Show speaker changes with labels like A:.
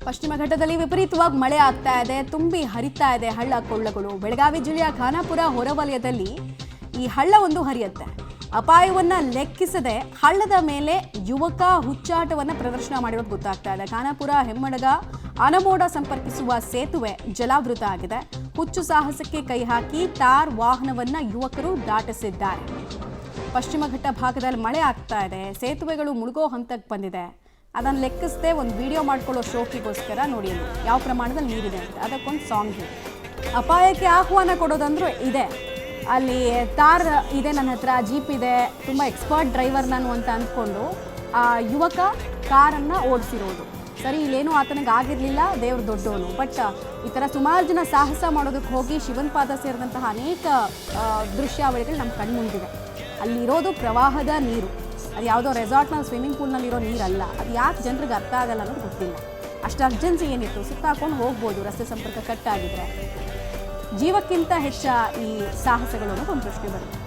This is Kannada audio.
A: ಪಶ್ಚಿಮ ಘಟ್ಟದಲ್ಲಿ ವಿಪರೀತವಾಗಿ ಮಳೆ ಆಗ್ತಾ ಇದೆ, ತುಂಬಿ ಹರಿತಾ ಇದೆ ಹಳ್ಳ ಕೊಳ್ಳಗಳು. ಬೆಳಗಾವಿ ಜಿಲ್ಲೆಯ ಖಾನಾಪುರ ಹೊರವಲಯದಲ್ಲಿ ಈ ಹಳ್ಳ ಒಂದು ಹರಿಯುತ್ತೆ. ಅಪಾಯವನ್ನ ಲೆಕ್ಕಿಸದೆ ಹಳ್ಳದ ಮೇಲೆ ಯುವಕ ಹುಚ್ಚಾಟವನ್ನ ಪ್ರದರ್ಶನ ಮಾಡಿರೋದು ಗೊತ್ತಾಗ್ತಾ ಇದೆ. ಖಾನಾಪುರ ಹೆಮ್ಮಡಗ ಆನಮೋಡ ಸಂಪರ್ಕಿಸುವ ಸೇತುವೆ ಜಲಾವೃತ ಆಗಿದೆ. ಹುಚ್ಚು ಸಾಹಸಕ್ಕೆ ಕೈ ಹಾಕಿ ಟಾರ್ ವಾಹನವನ್ನ ಯುವಕರು ದಾಟಿಸಿದ್ದಾರೆ. ಪಶ್ಚಿಮ ಘಟ್ಟ ಭಾಗದಲ್ಲಿ ಮಳೆ ಆಗ್ತಾ ಇದೆ, ಸೇತುವೆಗಳು ಮುಳುಗೋ ಹಂತಕ್ಕೆ ಬಂದಿದೆ. ಅದನ್ನು ಲೆಕ್ಕಿಸದೆ ಒಂದು ವಿಡಿಯೋ ಮಾಡ್ಕೊಳ್ಳೋ ಶೋಕಿಗೋಸ್ಕರ ನೋಡಿ ಯಾವ ಪ್ರಮಾಣದಲ್ಲಿ ನೀರಿದೆ ಅಂತ ಅದಕ್ಕೊಂದು ಸಾಂಗ್ ಇದೆ. ಅಪಾಯಕ್ಕೆ ಆಹ್ವಾನ ಕೊಡೋದಂದ್ರೂ ಇದೆ. ಅಲ್ಲಿ ತಾರ್ ಇದೆ, ನನ್ನ ಹತ್ರ ಜೀಪ್ ಇದೆ, ತುಂಬ ಎಕ್ಸ್ಪರ್ಟ್ ಡ್ರೈವರ್ ನಾನು ಅಂತ ಅಂದ್ಕೊಂಡು ಆ ಯುವಕ ಕಾರನ್ನು ಓಡಿಸಿರೋದು. ಸರಿ, ಇಲ್ಲೇನೂ ಆತನಿಗೆ ಆಗಿರಲಿಲ್ಲ, ದೇವ್ರ ದೊಡ್ಡವನು. ಬಟ್ ಈ ಥರ ಸುಮಾರು ಜನ ಸಾಹಸ ಮಾಡೋದಕ್ಕೆ ಹೋಗಿ ಶಿವನ್ ಪಾದ ಸೇರಿದಂತಹ ಅನೇಕ ದೃಶ್ಯಾವಳಿಗಳು ನಮ್ಮ ಕಣ್ಮುಂದಿದೆ. ಅಲ್ಲಿರೋದು ಪ್ರವಾಹದ ನೀರು, ಅದು ಯಾವುದೋ ರೆಸಾರ್ಟ್ನಲ್ಲಿ ಸ್ವಿಮ್ಮಿಂಗ್ ಪೂಲ್ನಲ್ಲಿರೋ ನೀರಲ್ಲ. ಅದು ಯಾಕೆ ಜನರಿಗೆ ಅರ್ಥ ಆಗಲ್ಲ ಅನ್ನೋದು ಗೊತ್ತಿಲ್ಲ. ಅಷ್ಟು ಅರ್ಜೆನ್ಸಿ ಏನಿತ್ತು, ಸುತ್ತಾಕೊಂಡು ಹೋಗ್ಬೋದು ರಸ್ತೆ ಸಂಪರ್ಕ ಕಟ್ ಆಗಿದ್ರೆ. ಜೀವಕ್ಕಿಂತ ಹೆಚ್ಚ ಈ ಸಾಹಸಗಳು ಅನ್ನೋದು ಒಂದು ಪ್ರಶ್ನೆ ಬರುತ್ತೆ.